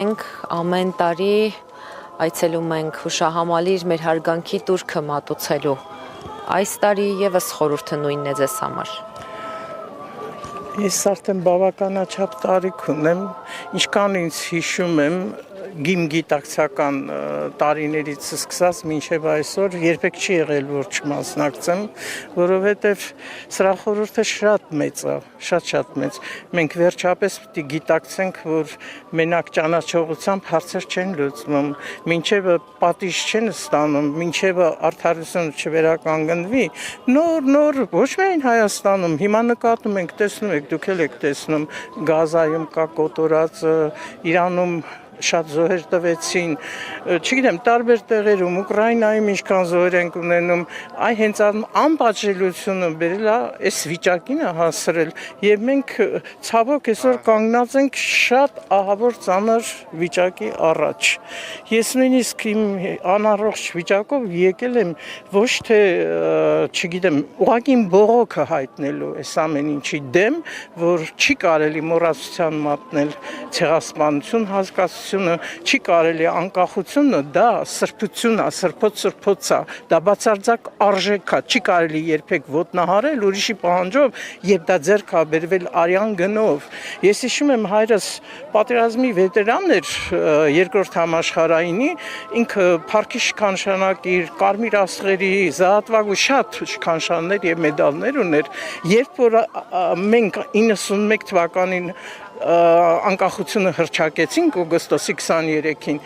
Մենք ամեն տարի այցելում ենք հուշահամալիր մեր հարգանքի տուրքը մատուցելու։ Այս տարի եւս խորհուրդը նույնն է ձեզ համար։ Ես արդեն բավականաչափ տարիք ունեմ, ինչքան ինձ հիշում եմ գիտակցական տարիներից սկսած մինչև այսօր երբեք չի եղել որ չմասնակցեմ, որովհետև սրա խորհուրդը շատ մեծ է, շատ մեծ։ Մենք վերջապես պետք է գիտակցենք, որ մենակ ճանաչողությամբ հարցեր չեն լուծվում, մինչև պատիժ չեն ստանում, մինչև արդարությունը չվերականգնվի, նոր ոչ միայն Հայաստանում, հիմա նկատում ենք, տեսնում եք, դուք էլ եք տեսնում, Գազայում կա կոտորածը, Իրանում շատ զոհեր տվեցին, չգիտեմ, տարբեր տեղերում, Ուկրաինայում ինչքան զոհեր ենք ունենում, այ հենց անպատժելիությունը բերել է այս վիճակին է հասրել եւ մենք ցավոք այսօր կանգնած ենք շատ ահավոր ծանր վիճակի առաջ։ Ես նույնիսկ իմ անառողջ վիճակով եկել եմ ոչ թե, չգիտեմ, ուղղակի բողոքը հայտնելու այս ամեն ինչի դեմ, որ չի կարելի մոռացության մատնել ցեղասպանություն հասկացությունը, չի կարելի անկախությունը, դա սրբություն է, սրբոց է, դա բացարձակ արժեք է, չի կարելի երբեք ոտնահարել ուրիշի պահանջով, երբ դա ձեռք է բերվել արյան գնով։ Ես հիշում եմ հայրս պատերազմի վետերան էր երկրորդ համաշխարհայինի, ինքը փառքի շքանշանագիր, կարմիր աստղերի, զավաթվագու շատ շքանշաններ եւ մեդալներ ուներ, երբ որ մենք 91 թվականին անկախությունը հռչակեցինք օգոստոսի 23-ին,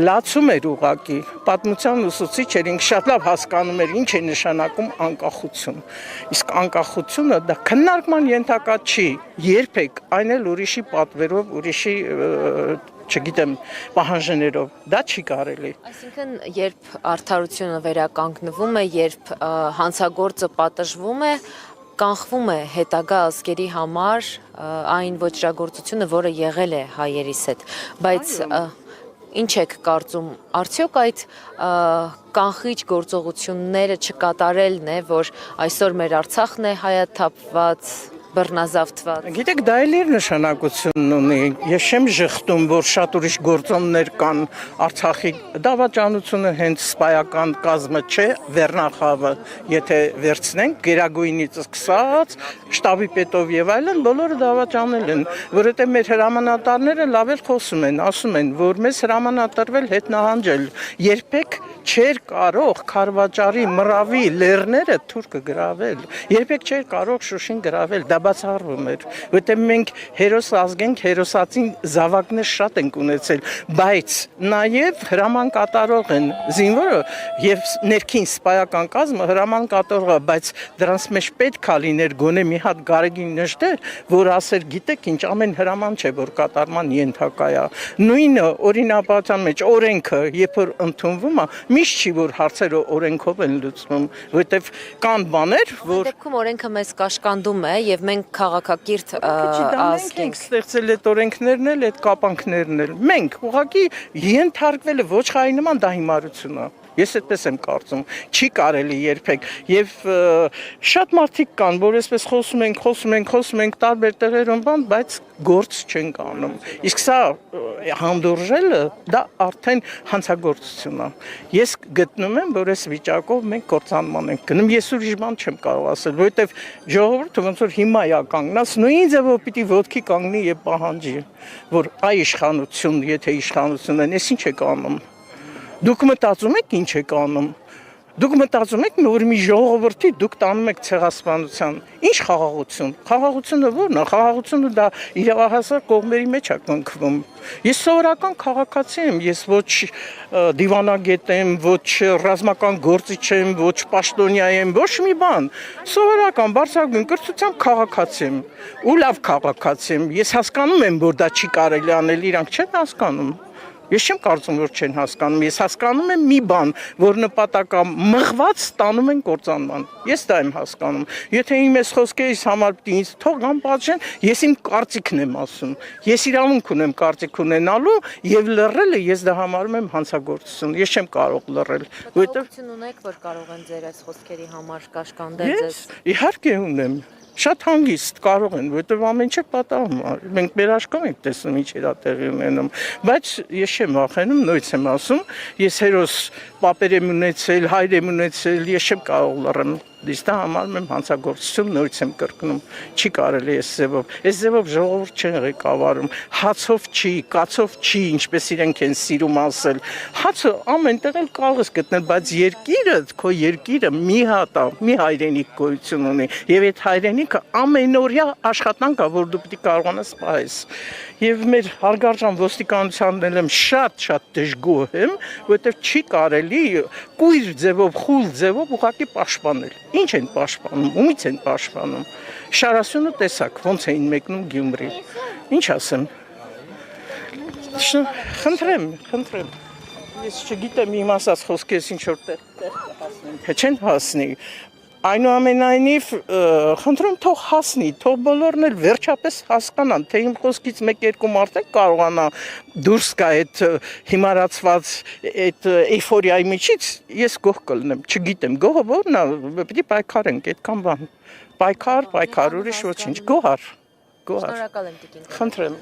լացում էր ուղակի, պատմության ուսուցիչ էր, ինք շատ լավ հասկանում էր ինչ է նշանակում անկախություն, իսկ անկախությունը դա քննարկման ենթակա չի, երբեք, այն էլ ուրիշի պատվերով, ուրիշի չգիտեմ, պահանջներով, դա չի կարելի։ Այսինքն, երբ արդարությունը վերականգնվում է, երբ հանցագործը պատժվում է, կանխվում է հետագա ազգերի համար այն ոճրագործությունը, որը եղել է հայերիս հետ, բայց ինչ եք կարծում, արդյոք այդ կանխիչ գործողությունները չկատարելն է, որ այսօր մեր Արցախն է հայաթափված, բռնազավթված։ Գիտեք, դա էլ իր նշանակությունն ունի, ես չեմ ժխտում, որ շատ ուրիշ գործոններ կան Արցախի դավաճանությունը հենց սպայական կազմը չէ, վերնախավը, եթե վերցնենք, գերագույնից սկսած, շտաբի պետով եւ այլն, բոլորը դավաճանել են, որովհետեւ մեր հրամանատարները լավ էլ խոսում են, ասում են, որ մեզ հրամանատարվել հետ նահանջել, երբեք չէր կարող Քարվաճարի մռավի լեռները թուրքը գրավել, երբեք չէր կարող Շուշին գրավել, դա բացառվում էր, որտեղ մենք հերոս ազգ ենք, հերոսացին զավակներ շատ ենք ունեցել, բայց նաև հրաման կատարող են զինվորը եւ ներքին սպայական կազմը հրաման կատարող, բայց դրանց մեջ պետք է լիներ գոնե մի հատ գարեգին նժդեր, որ ասեր, գիտեք ինչ, ամեն հրաման չէ, որ կատարման ենթակա է։ Նույնը օրինապատության մեջ օրենքը, երբ որ ընդունվում է, միշտ չի որ հարցերը օրենքով են լուծվում, որտեղ կան բաներ, որ դեպքում օրենքը մեզ կաշկանդում է եւ մենք քաղաքակիրթ ազգ ենք ստեղծել այդ օրենքներն էլ, այդ կապանքներն էլ։ Մենք ուղղակի ենթարկվելը ոչխարի նման դա հիմարություն է։ Ես այդպես եմ կարծում, չի կարելի երբեք եւ շատ մարդիկ կան, որ այսպես խոսում ենք տարբեր տեղերում բան, բայց գործ չեն անում։ Իսկ սա հանդուրժելը դա արդեն հանցագործություն է։ Ես գտնում եմ, որ այս վիճակով մենք կործանման ենք գնում։ Ես ուրիշ բան չեմ կարող ասել, որովհետեւ ժողովուրդը ոնց որ հիմա է կանգնած, նույն ձևով պիտի ոտքի կանգնի եւ պահանջի, որ այ իշխանություն, եթե իշխանություն են, ես ինչ եք անում։ Դուք մտածում եք ինչ եք անում։ Դուք մտածում եք, որ մի ժողովրդի դուք տանում եք ցեղասպանության։ Ինչ խաղաղություն։ Խաղաղությունը ո՞րն է։ Խաղաղությունը դա իրավահասար կողմերի մեջ է կնքվում։ Ես սովորական քաղաքացի եմ, ես ոչ դիվանագետ եմ, ոչ ռազմական գործիչ եմ, ոչ պաշտոնյա եմ, ոչ մի բան։ Սովորական բարձրագույն կրթությամբ քաղաքացի եմ։ Ու լավ քաղաքացի եմ։ Ես հասկանում եմ, որ դա չի կարելի անել, իրանք չեն հասկանում։ Ես չեմ կարծում, որ չեն հասկանում, ես հասկանում եմ մի բան, որ նպատակա մղված ստանում են կործանման, ես դա եմ հասկանում, եթե իմ ես խոսքերից համար պիտի ինձ թողան պատժեն, ես իմ կարծիքն եմ ասում, ես իրավունք ունեմ կարծիք ունենալու և լռելը ես դա համարում եմ հանցագործություն, ես չեմ կարող լռել, որովհետև ունեք, որ կարող են ձեր այս խոսքերի համար կաշկանդել ձեզ։ Իհարկե ունեմ, շատ հանգիստ կարող են, որովհետև ամեն ինչ պատահում է։ Մենք մեր աշխարհում ենք տեսնում ինչ էր տեղի ունենում, բայց ես չեմ վախենում, նույնց եմ ասում, ես հերոս պապեր եմ ունեցել, հայր եմ ունեցել, ես չեմ կարող լռեմ։ Դիստա համարում եմ հանցագործություն, նույնց եմ կրկնում, չի կարելի այս ձևով ժողովուրդ չեն ղեկավարում, հացով չի, կացով չի, ինչպես իրենք են սիրում ասել, հացը ամենտեղ էլ կարող ես գտնել, բայց երկիրը, քո երկիրը մի հատ է, մի հայրենիք գոյություն ունի, եւ այդ հայրենիքը ամենօրյա աշխատանք է, որ դու պետք է կարողանաս պահես։ Եվ մեր հարգարժան ոստիկանությանն էլ եմ շատ դժգոհ եմ, որովհետև չի կարելի կույր ձևով, խուլ ձևով ուղղակի պաշտպանել։ Ինչ են պաշտպանում, ումից են պաշտպանում։ Շարասյունը տեսակ, ոնց էին մեկնում Գյումրի։ Ինչ ասեմ։ Խնդրեմ։ Ես չգիտեմ իմ ասած խոսքերս ինչ որ տեղ կհասնեն, թե չեն հասնի։ Այնուամենայնիվ, խնդրում թող հասնի, թող բոլորն էլ վերջապես հասկանան, թե իմ խոսքից 1-2 մարդ կարողանա դուրս գա այդ հիմարացված այդ էյֆորիայի միջից, ես գոհ կլինեմ, չգիտեմ, գոհը որն է, պետք է պայքարենք, այդքան բան։ Պայքար, ուրիշ ոչինչ, գոհար։ Շնորհակալ եմ տիկին։ Խնդրեմ։